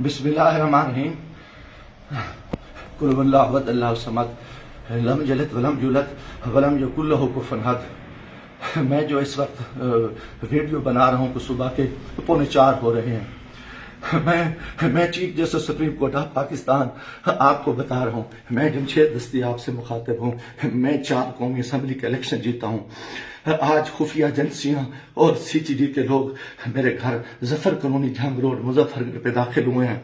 बिस्मिल्लाहिर्रहमानिर्रहीम। कुल हुवल्लाहु अहद अल्लाहु समद लम यलिद वलम यूलद वलम यकुल लहू कुफुवन अहद। मैं जो इस वक्त वीडियो बना रहा हूँ, सुबह के 3:45 हो रहे हैं। मैं chief justice supreme court of Pakistan आपको बता रहा हूँ, मैं जमशेद दस्तियाब से मुखातिब हूँ। मैं 4 कौमी असम्बली का इलेक्शन जीता हूँ। आज खुफिया एजेंसियां और CGD के लोग मेरे घर जफर कॉलोनी जंग रोड मुजफ्फरगढ़ पे दाखिल हुए हैं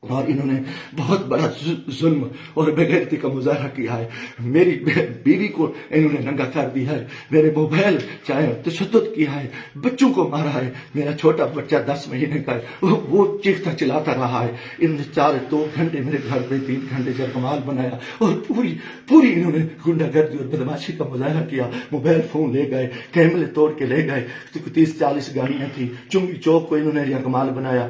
और इन्होंने बहुत बड़ा जुल्म और बेगैरती का मुजाहरा किया है। मेरी बीवी को इन्होंने नंगा कर दिया है, मेरे मोबाइल चाहे तशद्दुद किया है, बच्चों को मारा है। मेरा छोटा बच्चा 10 महीने का है, वो चीखता चिल्लाता रहा है। इन्होंने 2 घंटे मेरे घर पे 3 घंटे जरकमाल बनाया और पूरी इन्होंने गुंडागर्दी और बदमाशी का मुजाहरा किया। मोबाइल फोन ले गए, कैमरे तोड़ के ले गए। 30-40 गाड़ियां थी। चुंगी चौक को इन्होंने जरकमाल बनाया।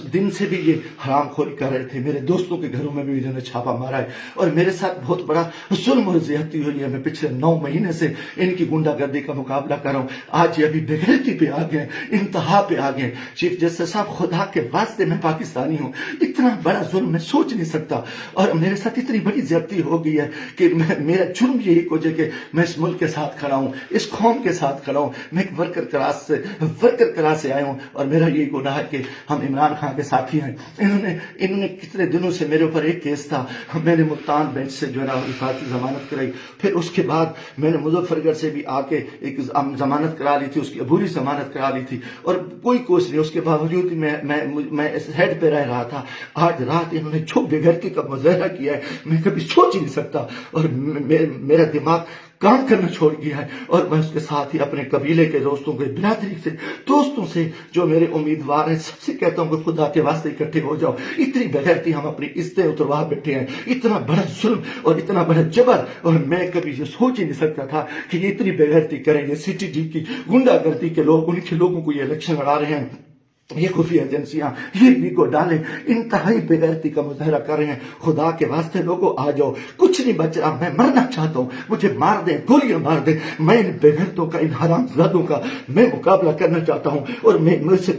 दिन से भी ये हरामखोरी कर रहे थे। मेरे दोस्तों के घरों में भी इन्होंने छापा मारा है और मेरे साथ बहुत बड़ा जुल्म और ज्यादती हुई है। मैं पिछले 9 महीने से इनकी गुंडागर्दी का मुकाबला कर रहा हूँ। आज ये अभी बेगैरती पे आ गए, इंतहा पे आ गए। चीफ जस्टिस साहब, खुदा के वास्ते मैं पाकिस्तानी हूँ, इतना बड़ा जुल्म मैं सोच नहीं सकता और मेरे साथ इतनी बड़ी ज्यादती हो गई है कि मेरा जुर्म यही को कि मैं इस मुल्क के साथ खड़ा हूँ, इस कौम के साथ खड़ा हूँ। मैं एक वर्कर क्लास से आया हूँ और मेरा यही गुनाह है कि हम इमरान खान के साथी हैं। इन्होंने कितने दिनों से मेरे ऊपर एक केस था, मैंने मुल्तान बेंच से जो है ना हिफाजती जमानत कराई। फिर उसके बाद मैंने मुजफ्फरगढ़ से भी आके एक जमानत करा ली थी, उसकी अबूरी जमानत करा ली थी और कोई कोशिश नहीं। उसके बावजूद मैं इस हेड पे रह रहा था। आज रात इन्होंने जो बेगैरती का मुजाहरा किया है, मैं कभी सोच ही नहीं सकता और मेरा दिमाग काम करना छोड़ गया है। और मैं उसके साथ ही अपने कबीले के दोस्तों के बिरादरी से दोस्तों से जो मेरे उम्मीदवार हैं सबसे कहता हूँ कि खुदा के वास्ते इकट्ठे हो जाओ। इतनी बेगैरती, हम अपनी इज्जतें उतरवा बैठे हैं, इतना बड़ा जुल्म और इतना बड़ा जबर, और मैं कभी ये सोच ही नहीं सकता था कि ये इतनी बेगैरती करेंगे। CGD की गुंडागर्दी के लोग, उनके लोगों को ये इलेक्शन लड़ा रहे हैं। ये खुफिया एजेंसियां ये भी को डाले इंतहाई बेगैरती का मुजाहरा कर रहे हैं। खुदा के वास्ते लोगों आ जाओ, कुछ नहीं बच रहा। मैं मरना चाहता हूँ, मुझे मार दे, गोलियां मार दे। मैं इन बेगैरतों का, इन हरामजादों का मैं मुकाबला करना चाहता हूँ और मैं मुझसे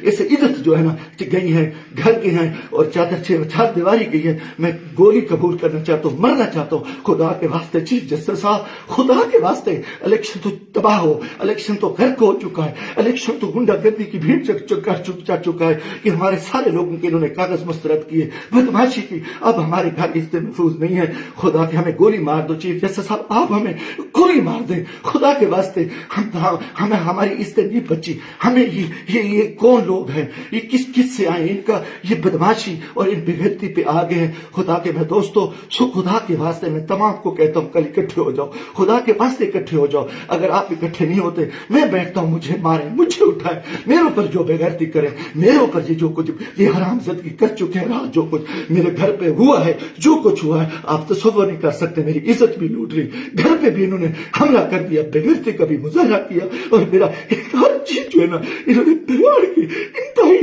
ऐसे इज्जत जो है ना गई है, घर की है और चार दीवारी की है। मैं गोली कबूल करना चाहता हूँ, मरना चाहता हूँ। खुदा के वास्ते चीफ जस्टिस साहब, खुदा के वास्ते इलेक्शन तो तबाह हो, इलेक्शन तो गर्क हो चुका है, इलेक्शन तो गुंडागर्दी की भीड़ जा चुका है कि हमारे सारे लोगों के इन्होंने कागज मुस्तरद किए, बदमाशी की। अब हमारे घर इज्जत महफूज नहीं है। खुदा के हमें गोली मार दो चीफ जस्टिस साहब, आप हमें गोली मार दें खुदा के वास्ते। हमें हमारी इज्जत नहीं बची। हमें ये कौन लोग हैं, ये किस से आए, इनका ये बदमाशी और इन बेगैरती पे आ गए हैं। खुदा के मैं दोस्तों, खुदा के वास्ते मैं तमाम को कहता हूँ कल इकट्ठे हो जाओ, खुदा के वास्ते इकट्ठे हो जाओ। अगर आप इकट्ठे नहीं होते, मैं बैठता हूँ, मुझे मारे, मुझे उठाए, मेरे ऊपर जो बेगैरती करे, मेरे ऊपर ये जो कुछ ये हरामजादगी कर चुके हैं, रात जो कुछ मेरे घर पे हुआ है, जो कुछ हुआ है आप तसव्वुर नहीं कर सकते। मेरी इज्जत भी लूट ली, घर पे भी इन्होंने हमला कर दिया, बेगैरती का भी मुजाहरा किया और मेरा एक हर चीज जो है ना इन्होंने बिगाड़ की। इंतहाई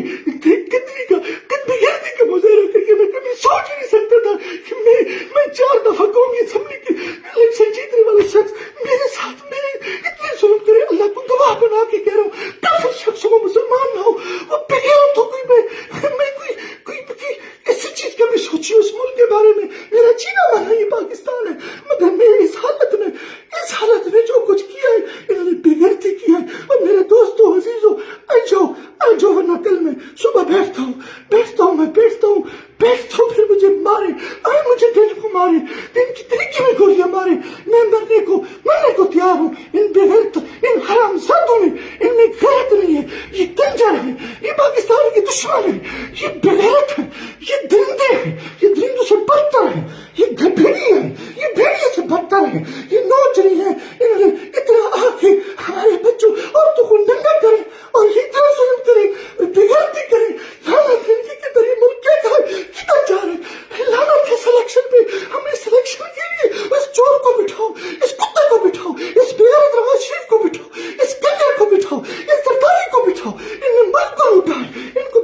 बेगैरती का मुजाहरा करके मैं कभी सोच ही नहीं सकता था कि मैं 4 दफा कौमी असेंबली की इलेक्शन जीतने वाला शख्स मेरे साथ मेरे इतने जुल्म करे। अल्लाह को गवाह बना के कह रहा हूँ, काफिर शख्स हो, मुसलमान ना हो, वो बेगैरत हो, कोई ऐसी चीज कभी सोची उस मुल्क के बारे में। मेरा जीना माना ये पाकिस्तान है, मगर मैं इस हालत में जो कुछ किया है, इन्होंने बेगैरती किया है। और मेरे दोस्तों अजीजों, आ जाओ वरना कल मैं सुबह बैठता हूँ, फिर मुझे मारे, मुझे दिन को मारे, दिन की तरीके में गोलियां मारे। मैं मरने को तैयार हूँ। इन बेगैरत, इन हरामजादों में, इनमें गैरत नहीं है। ये कंजर है, ये पाकिस्तान के दुश्मन है, ये बेगैरत है, ये दरिंदे हैं, ये दरिंदों से बदतर है, ये भेड़िए हैं, ये भेड़िए से बदतर है, ये नौजरी है। इन्होंने इतना आके हमारे बच्चों औरतों को नंगा करे और इतना जुल्म करे, बेगैरती करे। लानत है इनकी, किधर ये मुल्क किधर जा रहे हैं। लानत है सिलेक्शन पे। हमें सिलेक्शन के लिए इस चोर को बिठाओ, इस कुत्ते को बिठाओ, इस बेगैरत नवाज शरीफ को बिठाओ, इस कंजर को बिठाओ, इस सरकारी को बिठाओ। इन्हें मुल्क को लूटा है, इनको